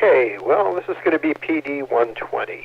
Okay, well, this is going to be PD 120.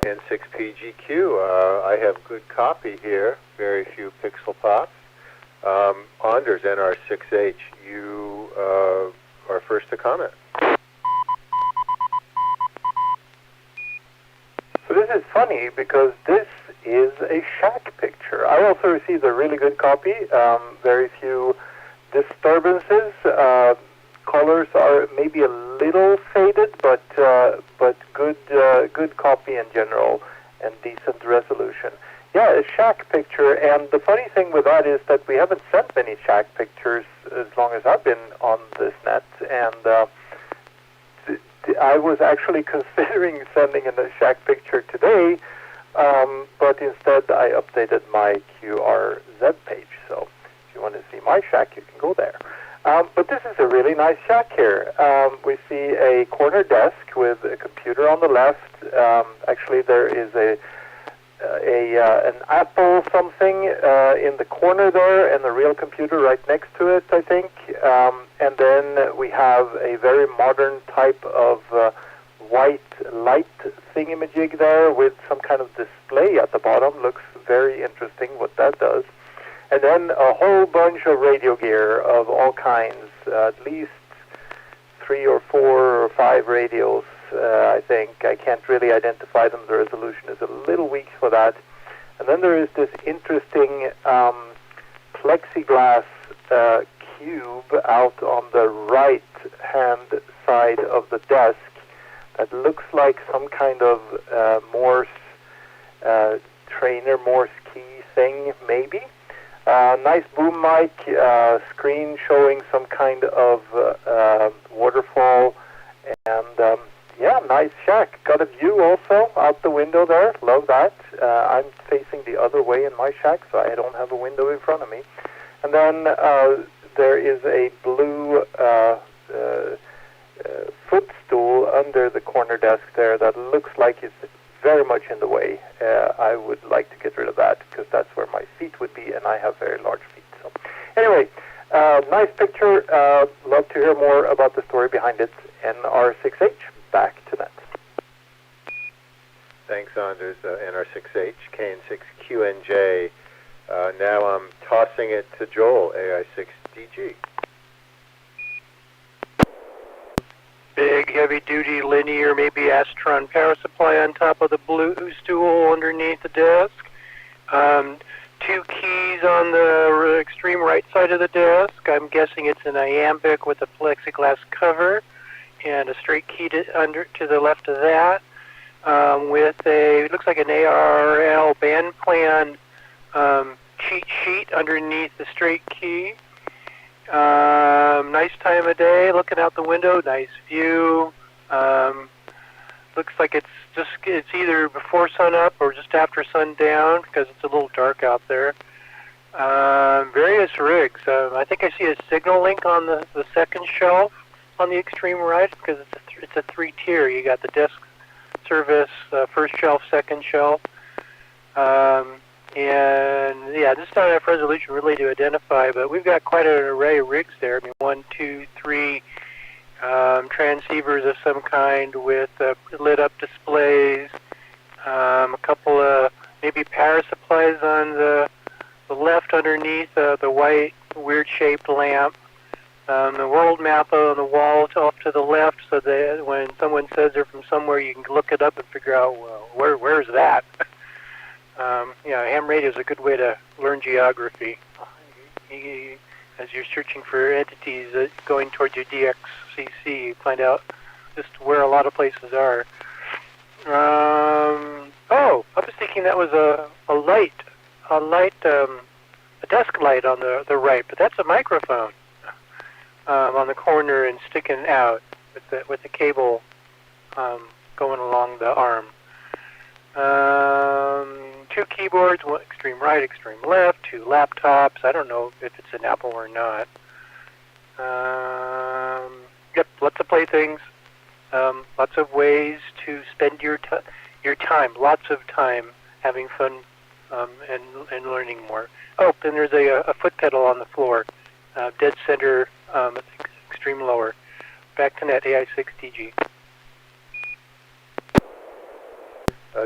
N6PGQ, I have good copy here, very few pixel pops. Anders, NR6H, you are first to comment. So this is funny because this is a shack picture. I also received a really good copy, very few disturbances. Colors are maybe a little faded, but good copy in general and decent resolution. Yeah, a shack picture, and the funny thing with that is that we haven't sent many shack pictures as long as I've been on this net, and I was actually considering sending in a shack picture today, but instead I updated my QRZ page, so if you want to see my shack, you can go there. But this is a really nice shack here. We see a corner desk with a computer on the left. Actually, there is an Apple something in the corner there, and a real computer right next to it, I think. And then we have a very modern type of white light thingamajig there with some kind of display at the bottom. Looks very interesting what that does. And then a whole bunch of radio gear of all kinds, at least 3 or 4 or 5 radios, I think. I can't really identify them. The resolution is a little weak for that. And then there is this interesting plexiglass cube out on the right-hand side of the desk that looks like some kind of Morse trainer, Morse key thing, maybe. Nice boom mic, screen showing some kind of waterfall, and yeah, nice shack. Got a view also out the window there. Love that. I'm facing the other way in my shack, so I don't have a window in front of me. And then there is a blue footstool under the corner desk there that looks like it's very much in the way. I would like to get rid of that because that's where my feet would be, and I have very large feet. So, anyway, nice picture. Love to hear more about the story behind it. NR6H, back to net. Thanks, Anders. NR6H, KN6QNJ. Now I'm tossing it to Joel, AI6DG. big, heavy-duty, linear, maybe Astron power supply on top of the blue stool underneath the desk. 2 keys on the extreme right side of the desk. I'm guessing it's an iambic with a plexiglass cover, and a straight key to the left of that, with it looks like an ARL band plan cheat sheet underneath the straight key. Nice time of day, looking out the window, nice view. Looks like it's either before sun up or just after sundown because it's a little dark out there. Various rigs. I think I see a signal link on the second shelf on the extreme right because it's a 3-tier. You got the desk service, first shelf, second shelf. And yeah, this don't have resolution really to identify, but we've got quite an array of rigs there. I mean, 1, 2, 3 transceivers of some kind with lit up displays, a couple of maybe power supplies on the left underneath the white weird shaped lamp, the world map on the wall off to the left so that when someone says they're from somewhere you can look it up and figure out, well, where's that? Ham radio is a good way to learn geography as you're searching for entities going towards your DXCC. You find out just where a lot of places are. I was thinking that was a desk light on the right, but that's a microphone on the corner and sticking out with the cable going along the arm. 2 keyboards, one extreme right, extreme left, 2 laptops. I don't know if it's an Apple or not. Yep, lots of playthings, lots of ways to spend your time, lots of time having fun and learning more. Oh, and there's a foot pedal on the floor, dead center, extreme lower. Back to net AI6DG.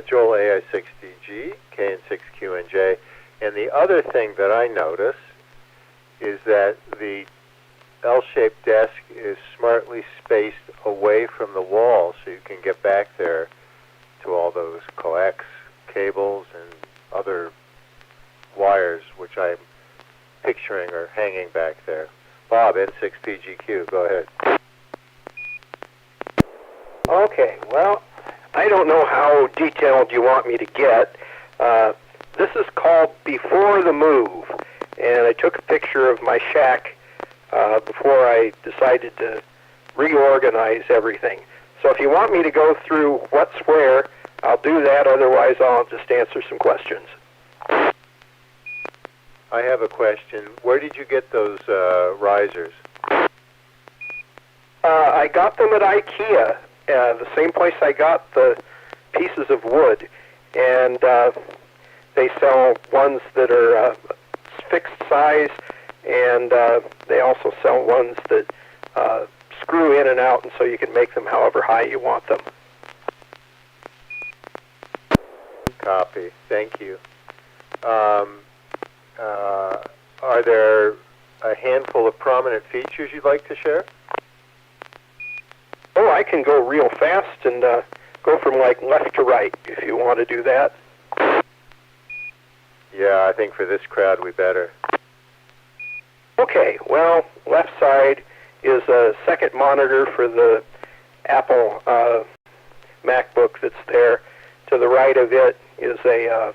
Joel AI6DG, KN6QNJ. And the other thing that I notice is that the L-shaped desk is smartly spaced away from the wall so you can get back there to all those coax cables and other wires which I'm picturing are hanging back there. Bob, N6PGQ, go ahead. Okay, well, I don't know how detailed you want me to get. This is called Before the Move, and I took a picture of my shack before I decided to reorganize everything. So if you want me to go through what's where, I'll do that. Otherwise, I'll just answer some questions. I have a question. Where did you get those risers? I got them at IKEA, the same place I got the pieces of wood. And they sell ones that are fixed size, and they also sell ones that screw in and out, and so you can make them however high you want them. Copy. Thank you. Are there a handful of prominent features you'd like to share? Oh, I can go real fast and go from like left to right if you want to do that. Yeah, I think for this crowd we better. Okay, well, left side is a second monitor for the Apple MacBook that's there. To the right of it is a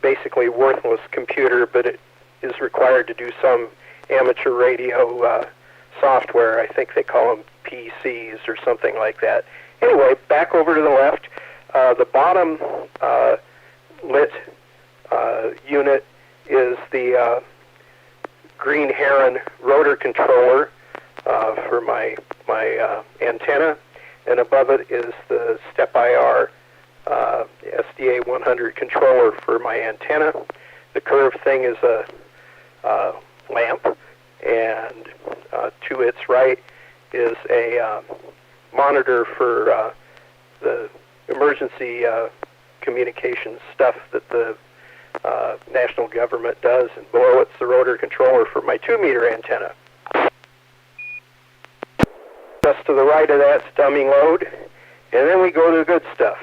basically worthless computer, but it is required to do some amateur radio software. I think they call them PCs or something like that. Anyway, back over to the left, the bottom lit unit is the Green Heron rotor controller for my antenna, and above it is the Step-IR SDA 100 controller for my antenna. The curved thing is a lamp, and to its right is a monitor for the emergency communications stuff that the national government does, and below it's the rotor controller for my 2-meter antenna. Just to the right of that's dumbing load. And then we go to the good stuff.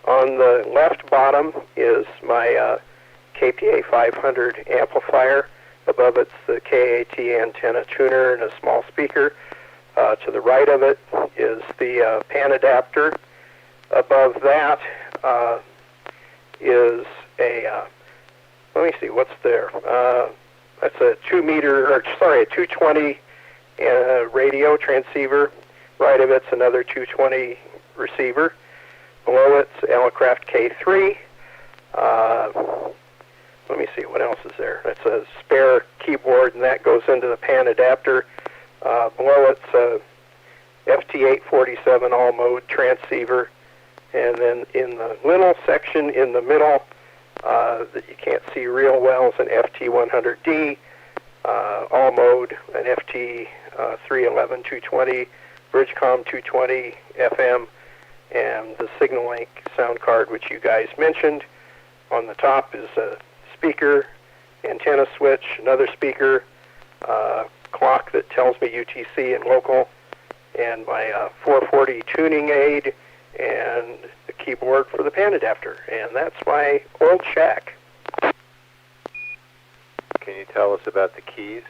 On the left bottom is my KPA 500 amplifier. Above it's the KAT antenna tuner and a small speaker. To the right of it is the pan adapter. Above that is a, let me see, what's there? That's a 220 radio transceiver. Right of it's another 220 receiver. Below it's Elecraft K3. Let me see, what else is there? That's a spare keyboard, and that goes into the pan adapter. Below it's a FT847 all-mode transceiver. And then in the little section in the middle that you can't see real well is an FT100D all-mode, an FT311 220, Bridgecom 220 FM, and the Signal Link sound card, which you guys mentioned. On the top is a speaker, antenna switch, another speaker, clock that tells me UTC and local, and my 440 tuning aid, and the keyboard for the pan adapter. And that's my old shack. Can you tell us about the keys?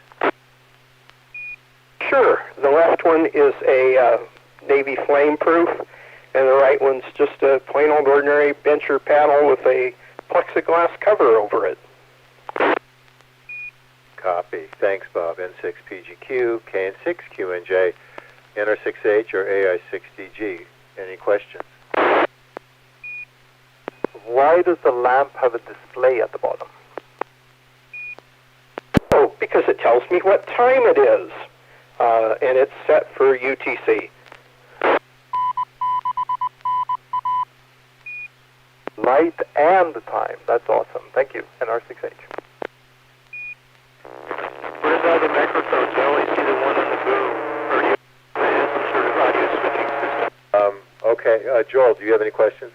Sure. The left one is a Navy flame proof, and the right one's just a plain old ordinary bencher paddle with a plexiglass cover over it. Copy. Thanks, Bob. N6PGQ, KN6QNJ, NR6H, or AI6DG. Any questions? Why does the lamp have a display at the bottom? Oh, because it tells me what time it is, and it's set for UTC. Light and the time. That's awesome. Thank you. NR6H. What about the microphones? I only see the one on the boom. Or do you have some sort of audio switching system? Okay. Joel, do you have any questions?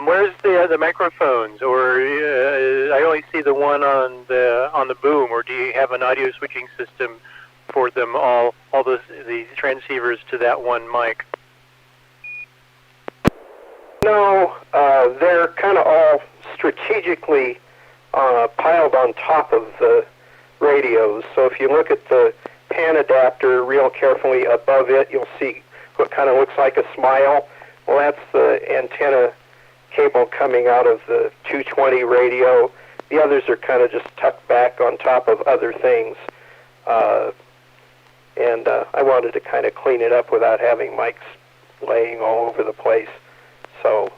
Where's the microphones? Or I only see the one on the boom. Or do you have an audio switching system for them all the transceivers to that one mic? No, they're kind of all strategically piled on top of the radios. So if you look at the pan adapter real carefully above it, you'll see what kind of looks like a smile. Well, that's the antenna cable coming out of the 220 radio. The others are kind of just tucked back on top of other things. And I wanted to kind of clean it up without having mics laying all over the place. So,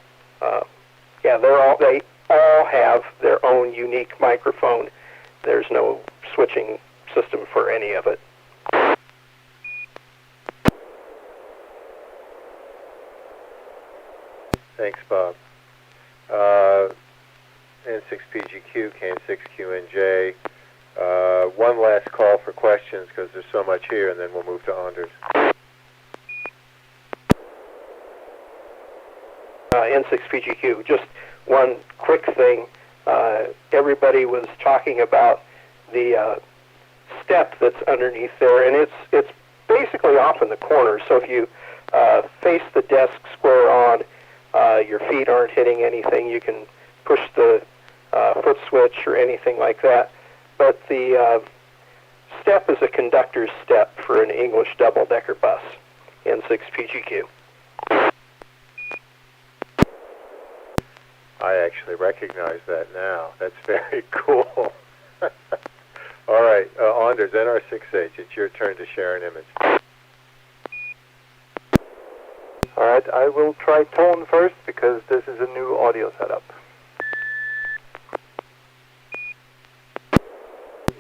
yeah, they all have their own unique microphone. There's no switching system for any of it. Thanks, Bob. N6PGQ, KN6QNJ. One last call for questions because there's so much here, and then we'll move to Anders. N6PGQ, just one quick thing. Everybody was talking about the step that's underneath there, and it's basically off in the corner. So if you face the desk square on, your feet aren't hitting anything. You can push the foot switch or anything like that. But the step is a conductor's step for an English double-decker bus, N6PGQ. I actually recognize that now. That's very cool. All right, Anders, NR6H, it's your turn to share an image. All right, I will try tone first because this is a new audio setup.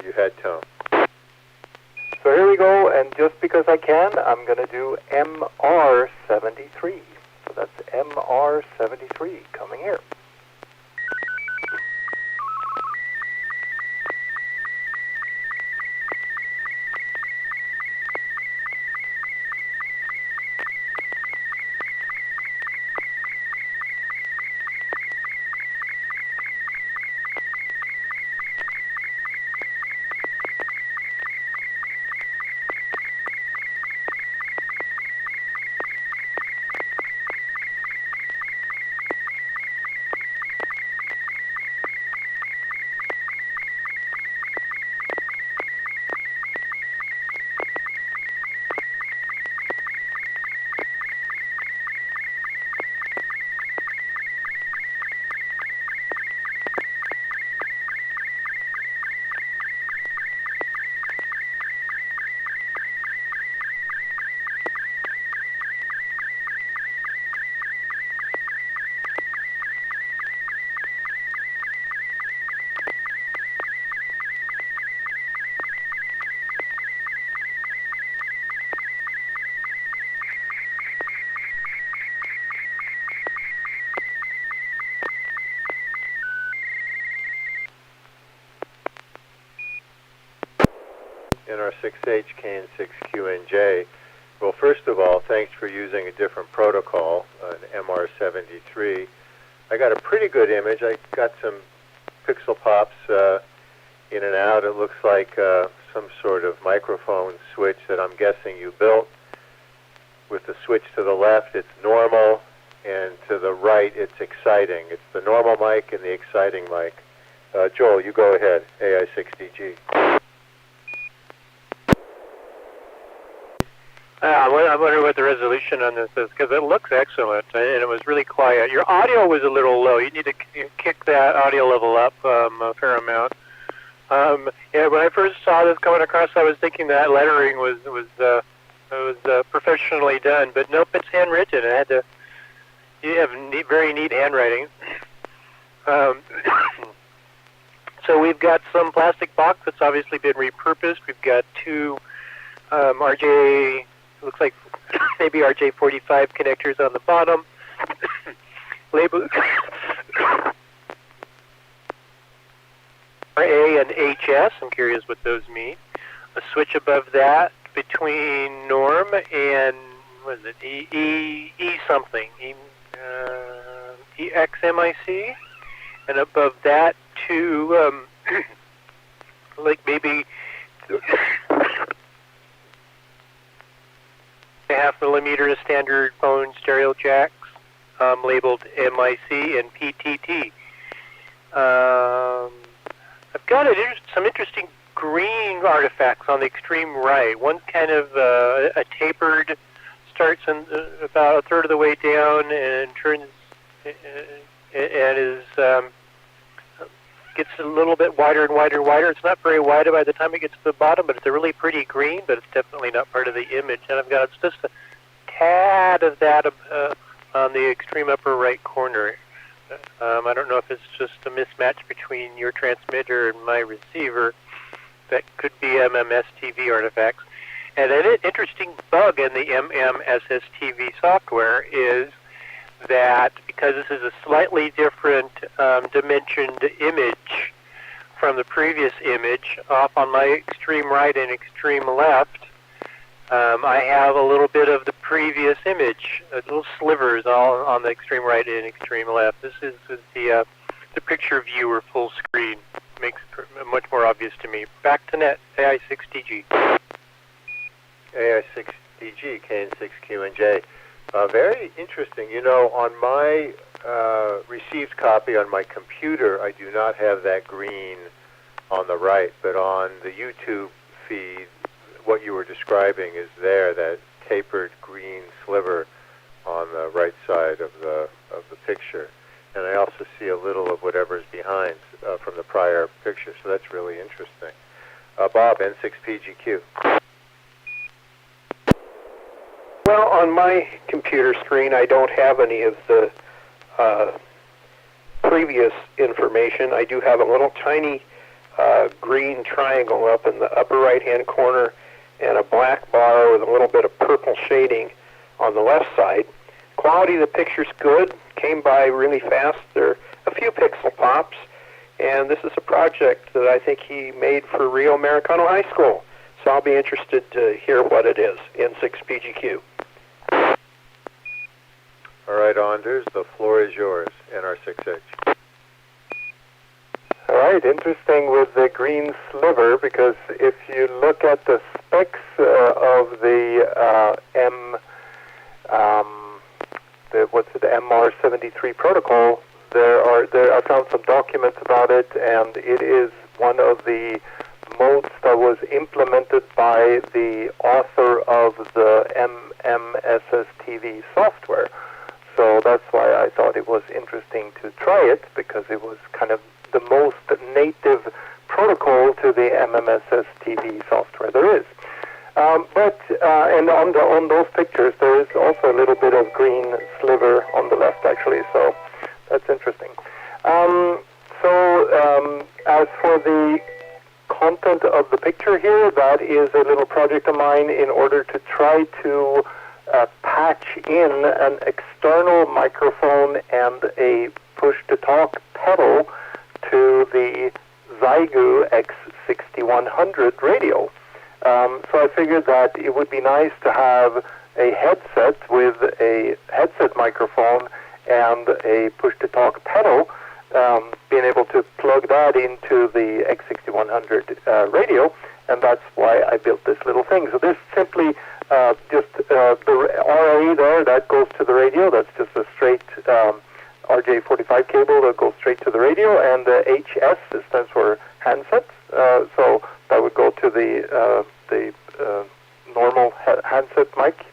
You had tone. So here we go, and just because I can, I'm going to do MR73. So that's MR73 coming here. NR6H, KN6QNJ. Well, first of all, thanks for using a different protocol, an MR73. I got a pretty good image. I got some pixel pops in and out. It looks like some sort of microphone switch that I'm guessing you built. With the switch to the left, it's normal, and to the right, it's exciting. It's the normal mic and the exciting mic. Joel, you go ahead, AI6DG. I wonder what the resolution on this is, because it looks excellent, and it was really quiet. Your audio was a little low. You need to kick that audio level up a fair amount. Yeah, when I first saw this coming across, I was thinking that lettering was professionally done, but nope, it's handwritten. You have very neat handwriting. So we've got some plastic box that's obviously been repurposed. We've got two RJ, looks like maybe RJ45 connectors on the bottom, labeled RA and HS. I'm curious what those mean. A switch above that between norm and what is it? E something. EXMIC, and above that two like maybe 0.5 millimeter standard phone stereo jacks, labeled MIC and PTT. I've got some interesting green artifacts on the extreme right. One's kind of a tapered, starts about a third of the way down and turns and is gets a little bit wider and wider and wider. It's not very wide by the time it gets to the bottom, but it's a really pretty green, but it's definitely not part of the image. And I've got just a tad of that on the extreme upper right corner. I don't know if it's just a mismatch between your transmitter and my receiver. That could be SSTV artifacts. And an interesting bug in the SSTV software is that because this is a slightly different dimensioned image from the previous image, off on my extreme right and extreme left, I have a little bit of the previous image, little slivers all on the extreme right and extreme left. This is the picture viewer full screen. Makes it much more obvious to me. Back to net, AI6DG. AI6DG, KN6QNJ. Very interesting. You know, on my received copy on my computer, I do not have that green on the right, but on the YouTube feed, what you were describing is there, that tapered green sliver on the right side of the picture. And I also see a little of whatever's behind from the prior picture, so that's really interesting. Bob, N6PGQ. Well, on my computer screen, I don't have any of the previous information. I do have a little tiny green triangle up in the upper right-hand corner and a black bar with a little bit of purple shading on the left side. Quality of the picture's good. Came by really fast. There are a few pixel pops, and this is a project that I think he made for Rio Americano High School. So I'll be interested to hear what it is. N6PGQ. All right, Anders, the floor is yours, NR6H. All right, interesting with the green sliver, because if you look at the specs of the MR73 protocol, I found some documents about it, and it is one of the modes that was implemented by the author of the SSTV software. So that's why I thought it was interesting to try it, because it was kind of the most native protocol to the SSTV software there is. And on those pictures, there is also a little bit of green sliver on the left, actually, so that's interesting. As for the content of the picture here, that is a little project of mine in order to try to patch in an external microphone and a push-to-talk pedal to the Zygu X6100 radio. So I figured that it would be nice to have a headset with a headset microphone and a push-to-talk pedal, being able to plug that into the X6100 radio, and that's why I built this little thing. So this simply just the RA there, that goes to the radio. That's just a straight RJ45 cable that goes straight to the radio, and the HS stands for handset. So that would go to the normal handset mic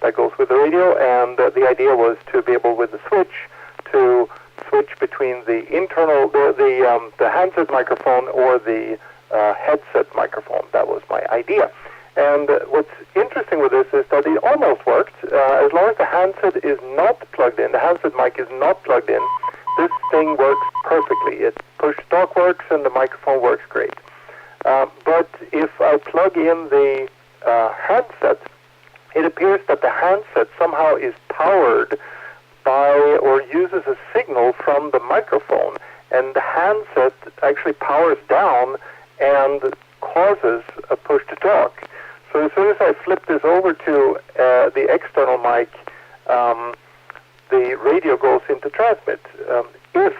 that goes with the radio, and the idea was to be able, with the switch, to switch between the internal, the handset microphone or the headset microphone. That was my idea. And what's interesting with this is that it almost worked. As long as the handset is not plugged in, the handset mic is not plugged in, this thing works perfectly. It push-to-talk works and the microphone works great. But if I plug in the handset, it appears that the handset somehow is powered by or uses a signal from the microphone, and the handset actually powers down and causes a push-to-talk. So as soon as I flip this over to the external mic, the radio goes into transmit. If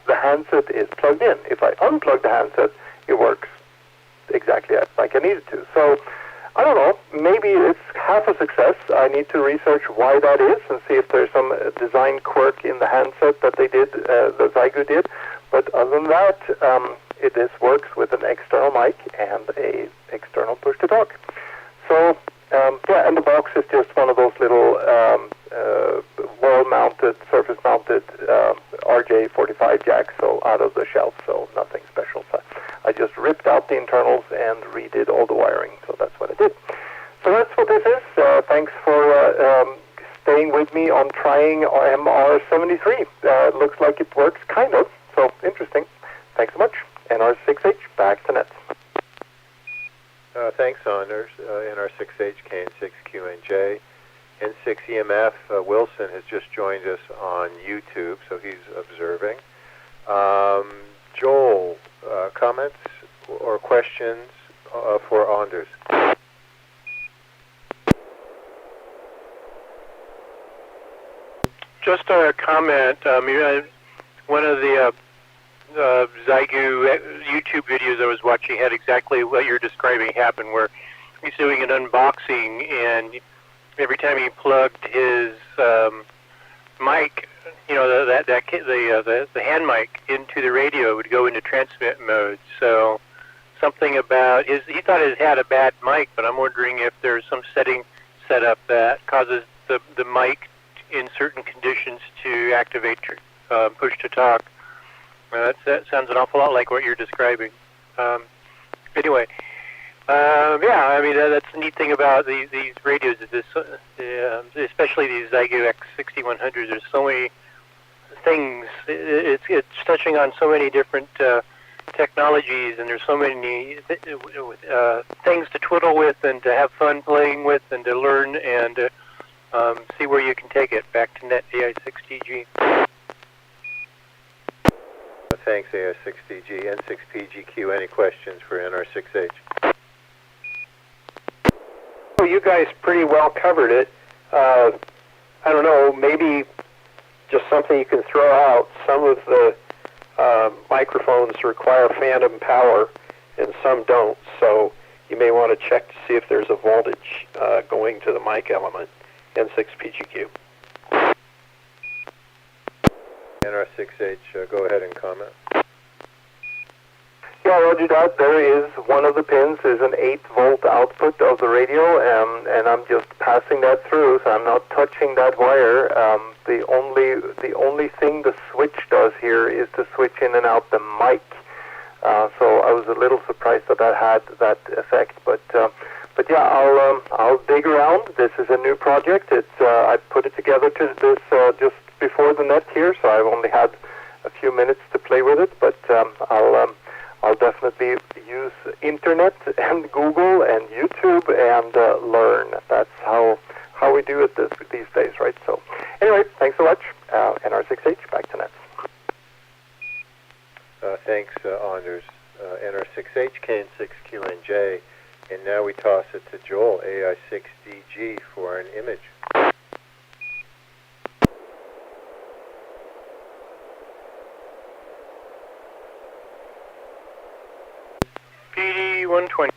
the handset is plugged in. If I unplug the handset, it works exactly like I need it to. So I don't know, maybe it's half a success. I need to research why that is and see if there's some design quirk in the handset that they did, that Zygo did. But other than that, this works with an external mic and a external push-to-talk. So, yeah, and the box is just one of those little wall-mounted, surface-mounted RJ45 jacks, so out of the shelf, so nothing special. So I just ripped out the internals and redid all the wiring, so that's what I did. So that's what this is. Thanks for staying with me on trying MR73. Looks like it works, kind of, so interesting. Thanks so much. NR6H, back to net. Thanks, Anders. NR6H, KN6QNJ. N6EMF, Wilson has just joined us on YouTube, so he's observing. Joel, comments or questions for Anders? Just a comment. One of the Zygo YouTube videos I was watching had exactly what you're describing happen, where he's doing an unboxing, and every time he plugged his mic, you know, the hand mic into the radio, it would go into transmit mode. So something about he thought it had a bad mic, but I'm wondering if there's some setting set up that causes the mic in certain conditions to activate push to talk. That sounds an awful lot like what you're describing. Anyway, yeah, I mean, that's the neat thing about these radios, is especially these Zygo X6100s. There's so many things. It's touching on so many different technologies, and there's so many things to twiddle with and to have fun playing with and to learn and see where you can take it. Back to net AI6TG. Thanks, AI6TG. N6PGQ, any questions for NR6H? Well, you guys pretty well covered it. I don't know, maybe just something you can throw out. Some of the microphones require phantom power and some don't, so you may want to check to see if there's a voltage going to the mic element. N6PGQ. NR6H, go ahead and comment. Yeah, Roger that. There is one of the pins is an 8-volt output of the radio, and I'm just passing that through, so I'm not touching that wire. The only thing the switch does here is to switch in and out the mic. So I was a little surprised that had that effect, but yeah, I'll dig around. This is a new project. I put it together to this just before the net here, so I've only had a few minutes to play with it. But I'll definitely use internet and Google and YouTube and learn. That's how we do it these days, right? So anyway, thanks so much. NR6H, back to net. Thanks, Anders. NR6H, KN6QNJ. And now we toss it to Joel, AI6DG, for an image. PD 120.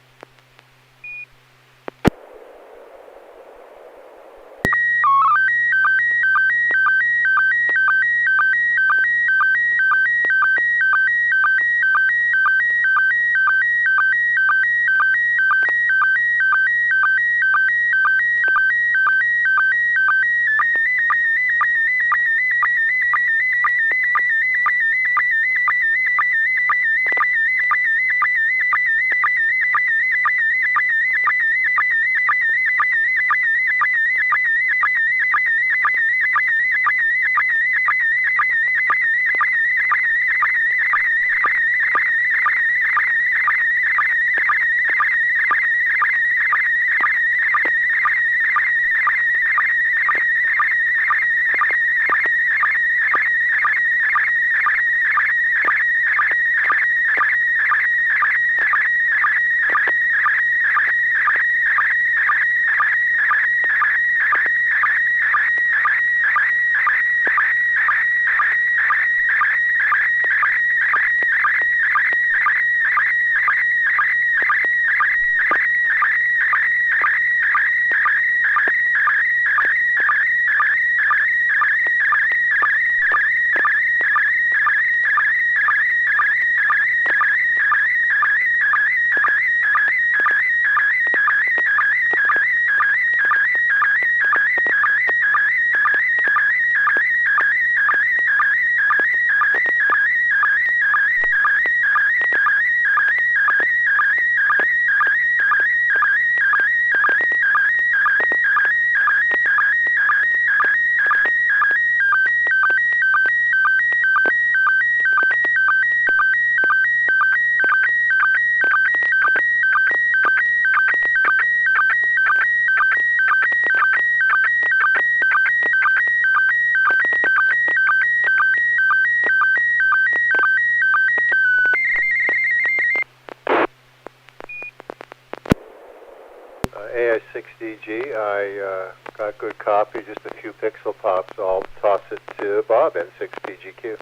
AI6DG, I got good copy, just a few pixel pops. I'll toss it to Bob, N6PGQ.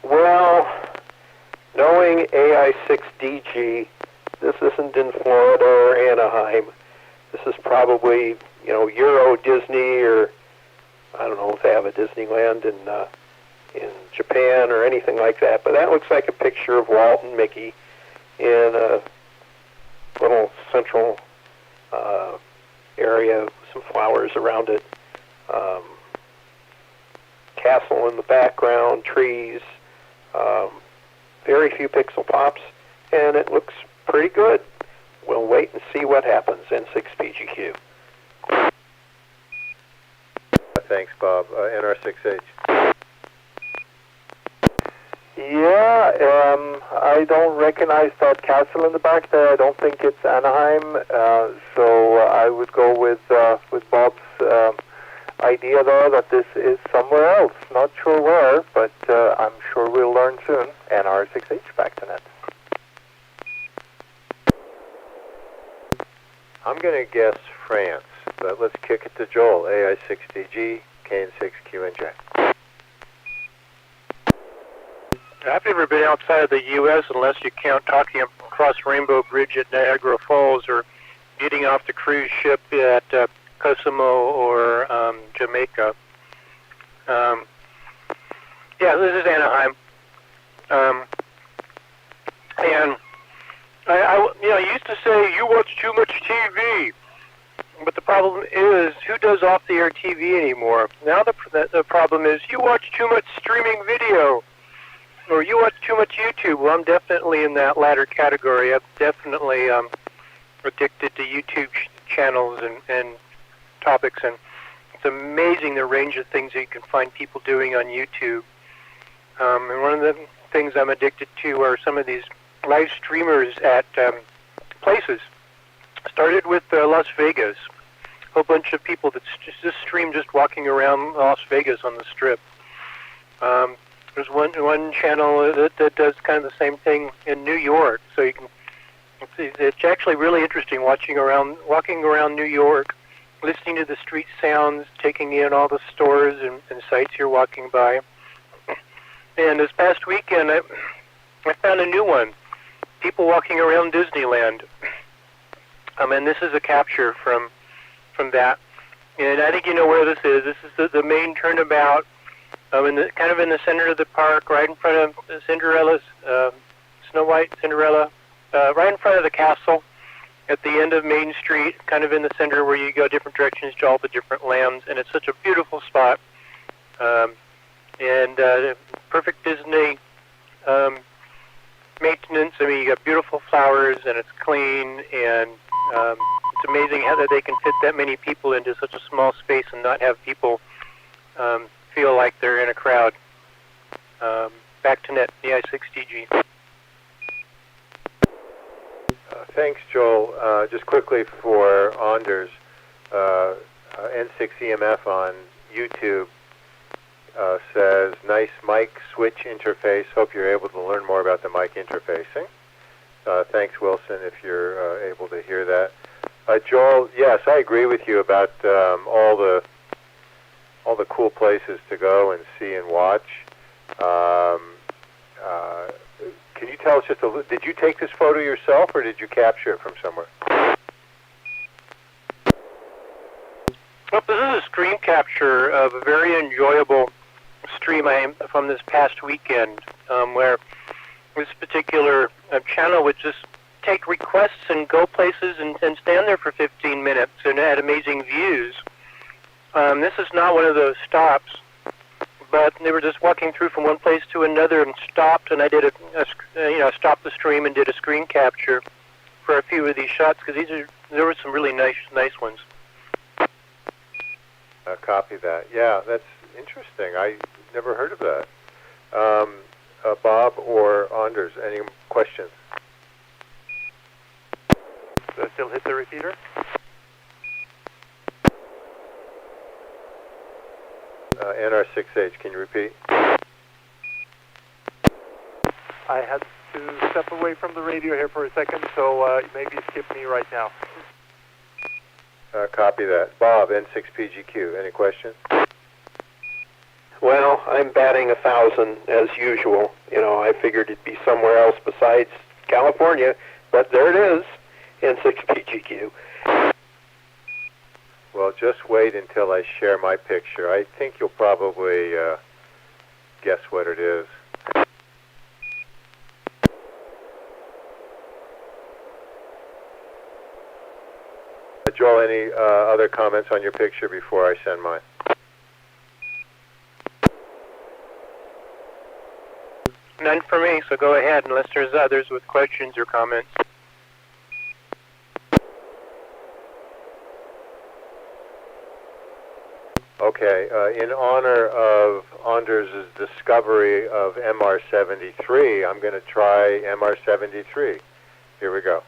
Well, knowing AI6DG, this isn't in Florida or Anaheim. This is probably, Euro Disney, or I don't know if they have a Disneyland in Japan or anything like that. But that looks like a picture of Walt and Mickey in a little central area with some flowers around it. Castle in the background, trees, very few pixel pops, and it looks pretty good. We'll wait and see what happens, N6PGQ. Thanks, Bob. NR6H. Yeah, I don't recognize that castle in the back there. I don't think it's Anaheim, so I would go with Bob's idea there that this is somewhere else. Not sure where, but I'm sure we'll learn soon. NR6H, back to net. I'm going to guess France, but let's kick it to Joel, AI6DG, KN6QNJ. I've never been outside of the U.S. unless you count talking across Rainbow Bridge at Niagara Falls or getting off the cruise ship at Cozumel or Jamaica. Yeah, this is Anaheim. And I used to say, you watch too much TV. But the problem is, who does off-the-air TV anymore? Now the problem is, you watch too much streaming video. Or you watch too much YouTube. Well, I'm definitely in that latter category. I'm definitely addicted to YouTube channels and topics. And it's amazing the range of things that you can find people doing on YouTube. And one of the things I'm addicted to are some of these live streamers at places. Started with Las Vegas. A whole bunch of people that just stream just walking around Las Vegas on the Strip. There's one channel that does kind of the same thing in New York. So you can. It's actually really interesting walking around New York, listening to the street sounds, taking in all the stores and sites you're walking by. And this past weekend, I found a new one. People walking around Disneyland. And this is a capture from that. And I think you know where this is. This is the main turnabout, kind of in the center of the park, right in front of Cinderella's, Snow White, Cinderella, right in front of the castle, at the end of Main Street, kind of in the center where you go different directions to all the different lands. And it's such a beautiful spot. Perfect Disney maintenance. I mean, you got beautiful flowers, and it's clean, and it's amazing how that they can fit that many people into such a small space and not have people feel like they're in a crowd. Back to net, the I6DG. Thanks, Joel. Just quickly for Anders, N6EMF on YouTube says, nice mic switch interface. Hope you're able to learn more about the mic interfacing. Thanks, Wilson, if you're able to hear that. Joel, yes, I agree with you about all the cool places to go and see and watch. Can you tell us just a little, did you take this photo yourself or did you capture it from somewhere? Well, this is a screen capture of a very enjoyable stream from this past weekend, where this particular channel would just take requests and go places and stand there for 15 minutes and had amazing views. This is not one of those stops, but they were just walking through from one place to another and stopped, and I did stopped the stream and did a screen capture for a few of these shots because there were some really nice ones. Copy that. Yeah, that's interesting. I never heard of that. Bob or Anders, any questions? So still hit the repeater? NR6H, can you repeat? I had to step away from the radio here for a second, so maybe skip me right now. Copy that. Bob, N6PGQ, any questions? Well, I'm batting 1,000 as usual. You know, I figured it'd be somewhere else besides California, but there it is, N6PGQ. Well, just wait until I share my picture. I think you'll probably guess what it is. Joel, any other comments on your picture before I send mine? None for me, so go ahead unless there's others with questions or comments. Okay, in honor of Anders' discovery of MR73, I'm going to try MR73. Here we go.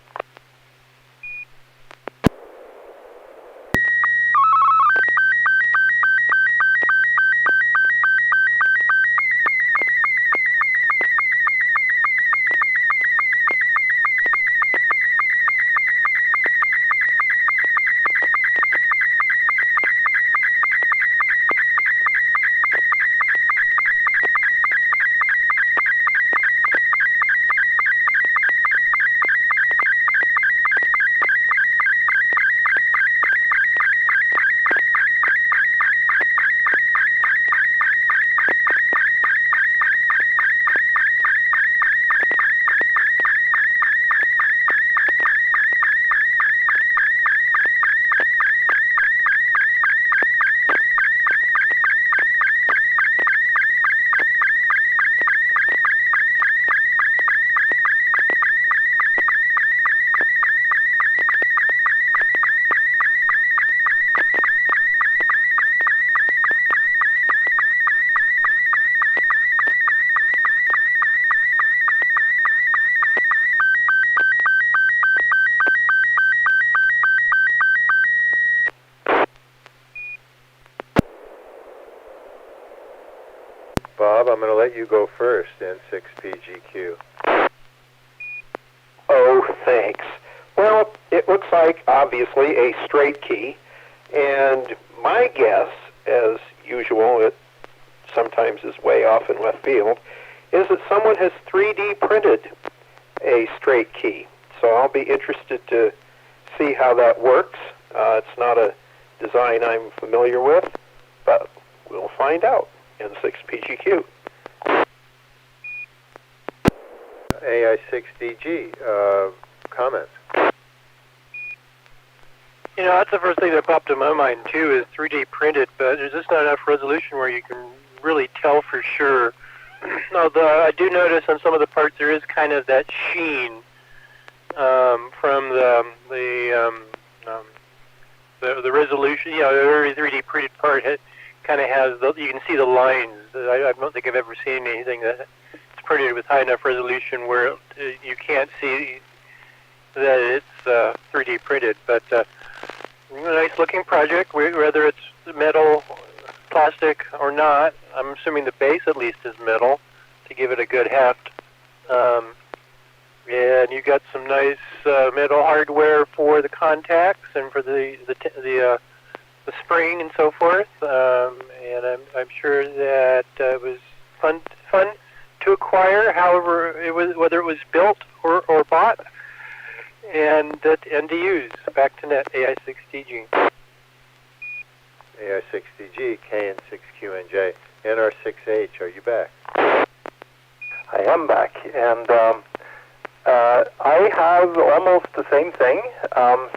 Bob, I'm going to let you go first, N6PGQ. Oh, thanks. Well, it looks like, obviously, a straight key, and my guess, as usual, it sometimes is way off in left field, is that someone has 3D printed a straight key. So I'll be interested to see how that works. It's not a design I'm familiar with, but we'll find out. N6PGQ. AI6DG, comments? You know, that's the first thing that popped in my mind, too, is 3D printed, but there's just not enough resolution where you can really tell for sure. Although I do notice on some of the parts there is kind of that sheen from the resolution. You know, every 3D printed part kind of has, you can see the lines. I don't think I've ever seen anything that's printed with high enough resolution where you can't see that it's 3D printed. But a nice looking project, whether it's metal, plastic, or not. I'm assuming the base at least is metal to give it a good heft. And you got some nice metal hardware for the contacts and for the spring and so forth. And I'm sure that it was fun to acquire, however it was, whether it was built or bought, and to use. Back to net, AI6DG. AI6DG, KN6QNJ, NR6H, are you back? I am back, and I have almost the same thing,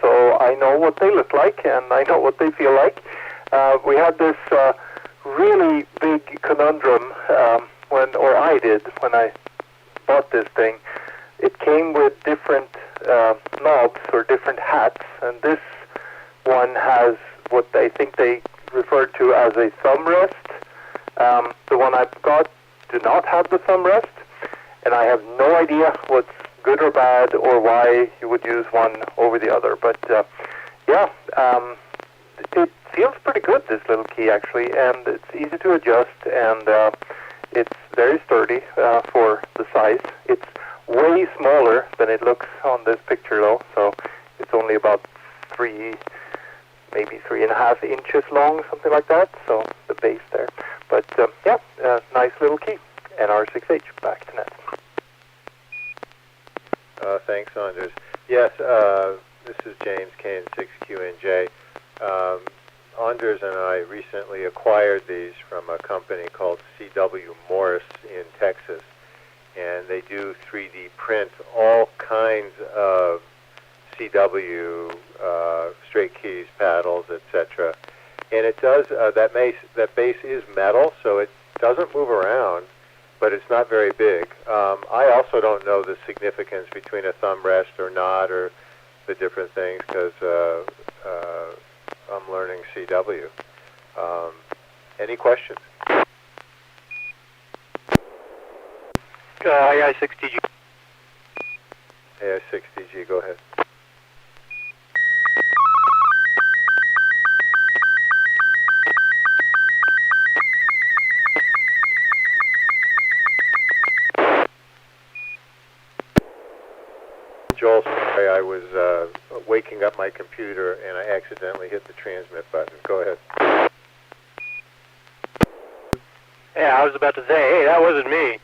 so I know what they look like, and I know what they feel like. We had this really big conundrum I did when I bought this thing. It came with different knobs or different hats, and this one has what I think they referred to as a thumb rest. The one I've got do not have the thumb rest, and I have no idea what's good or bad or why you would use one over the other. But it feels pretty good, this little key actually, and it's easy to adjust, and it's very sturdy for the size. It's way smaller than it looks on this picture though, so it's only about maybe 3.5 inches long, something like that, so the base there. But nice little key. NR6H, back to net. Thanks, Anders. Yes, this is James, KN6QNJ. Anders and I recently acquired these from a company called C.W. Morris in Texas, and they do 3D print all kinds of CW straight keys, paddles, etc. And it does that base is metal, so it doesn't move around, but it's not very big. I also don't know the significance between a thumb rest or not, or the different things, because I'm learning CW. Any questions? AI6DG. AI6DG, go ahead. Joel, sorry, I was waking up my computer and I accidentally hit the transmit button. Go ahead. Yeah, I was about to say, hey, that wasn't me.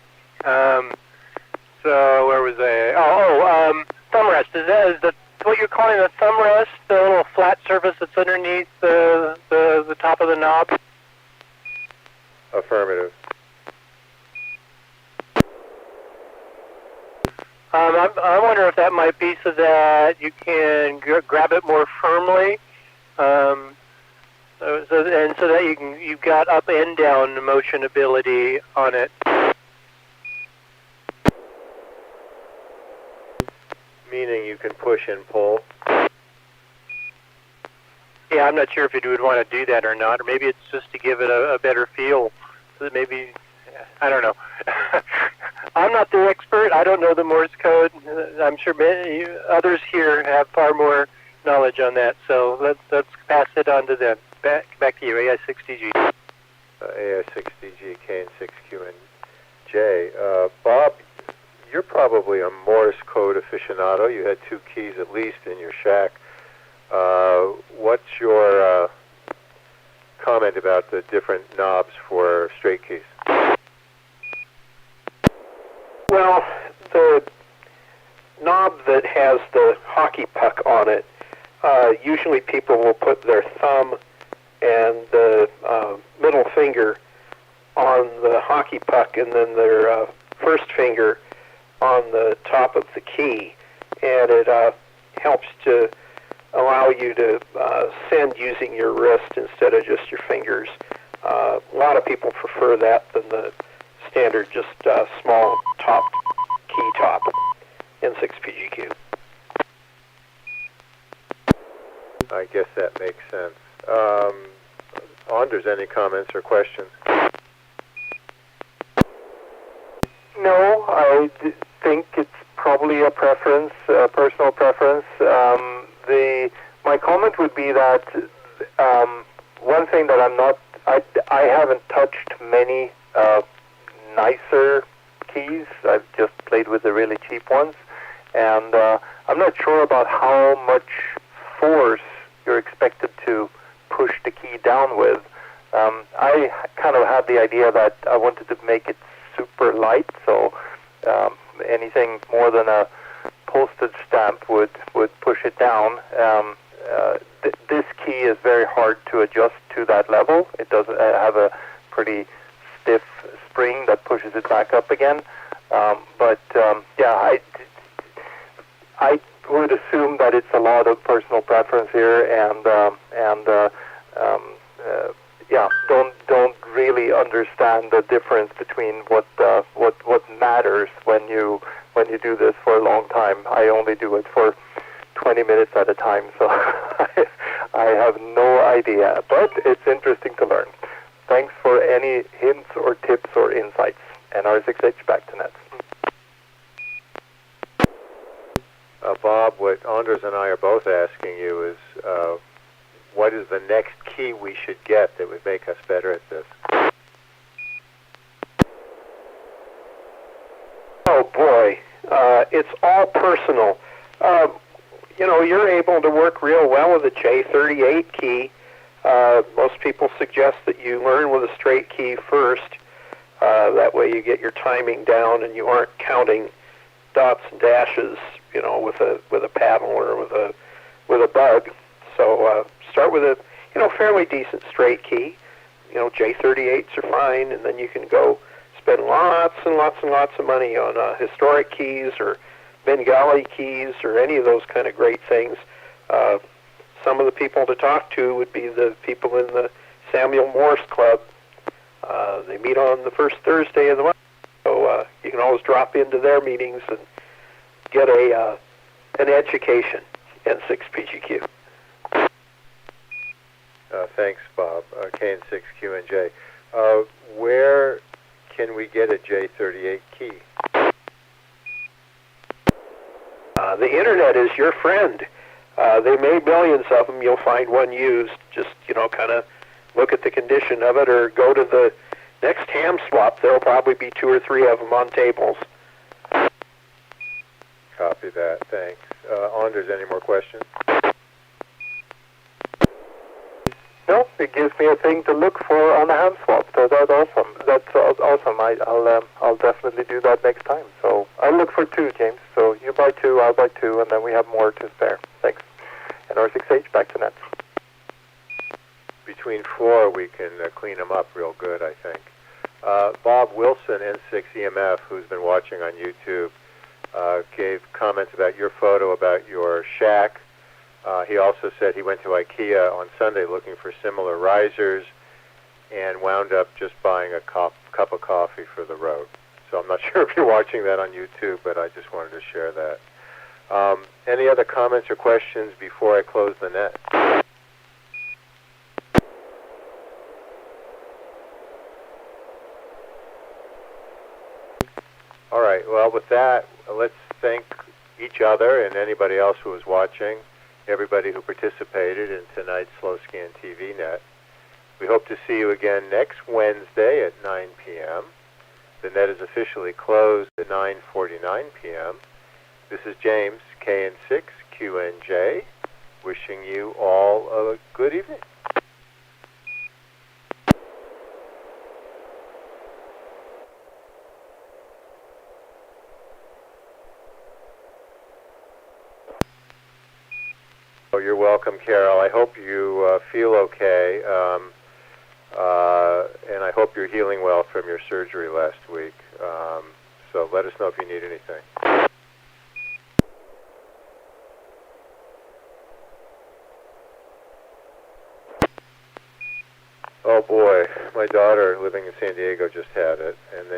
So where was I? Thumb rest. Is that what you're calling a thumb rest? The little flat surface that's underneath the top of the knob? Affirmative. I wonder if that might be so that you can grab it more firmly, so that you've got up and down motion ability on it. Meaning you can push and pull. Yeah, I'm not sure if you would want to do that or not, or maybe it's just to give it a better feel. So that maybe, I don't know. I'm not the expert. I don't know the Morse code. I'm sure many others here have far more knowledge on that. So let's pass it on to them. Back to you, AI6DG. AI6DG, KN6QNJ. Bob, you're probably a Morse code aficionado. You had 2 keys at least in your shack. What's your comment about the different knobs for straight keys? Well, the knob that has the hockey puck on it, usually people will put their thumb and the middle finger on the hockey puck and then their first finger on the top of the key, and it helps to allow you to send using your wrist instead of just your fingers. A lot of people prefer that than the standard just small top key top N6PGQ. I guess that makes sense. Anders, any comments or questions? No, I think it's probably a preference, personal preference. My comment would be that one thing that I haven't touched many nicer keys. I've just played with the really cheap ones, and I'm not sure about how much force you're expected to push the key down with. I kind of had the idea that I wanted to make it super light, so anything more than a postage stamp would push it down. This key is very hard to adjust to that level. It does have a pretty stiff spring that pushes it back up again. Yeah, I would assume that it's a lot of personal preference here, and yeah, don't really understand the difference between what matters when you do this for a long time. I only do it for 20 minutes at a time, so I have no idea, but it's interesting to learn. Thanks for any hints or tips or insights. N6NA back to Net. Bob, what Anders and I are both asking you is, what is the next key we should get that would make us better at this? Oh boy, it's all personal. You're able to work real well with a J38 key. Most people suggest that you learn with a straight key first. That way you get your timing down and you aren't counting dots and dashes, with a paddle or with a bug. So start with a fairly decent straight key. J38s are fine, and then you can go spend lots and lots and lots of money on historic keys or Bengali keys or any of those kind of great things. Some of the people to talk to would be the people in the Samuel Morse Club. They meet on the first Thursday of the month, so you can always drop into their meetings and get an education in N6PGQ. Thanks, Bob. KN6QNJ. Where can we get a J38 key? The internet is your friend. They made millions of them. You'll find one used. Just, kind of look at the condition of it, or go to the next ham swap. There'll probably be 2 or 3 of them on tables. Copy that. Thanks. Anders, any more questions? No, it gives me a thing to look for on a hand swap. So that's awesome. That's awesome. I'll definitely do that next time. So I'll look for 2, James. So you buy 2, I'll buy 2, and then we have more to spare. Thanks. And N6NA back to Net. Between 4, we can clean them up real good, I think. Bob Wilson, N6EMF, who's been watching on YouTube, gave comments about your photo about your shack. He also said he went to IKEA on Sunday looking for similar risers and wound up just buying a cup of coffee for the road. So I'm not sure if you're watching that on YouTube, but I just wanted to share that. Any other comments or questions before I close the net? All right, well, with that, let's thank each other and anybody else who was watching, everybody who participated in tonight's Slow Scan TV Net. We hope to see you again next Wednesday at 9 p.m. The net is officially closed at 9:49 p.m. This is James, KN6QNJ, wishing you all a good evening. Oh, you're welcome, Carol. I hope you feel okay, and I hope you're healing well from your surgery last week. So let us know if you need anything. Oh boy, my daughter living in San Diego just had it, and then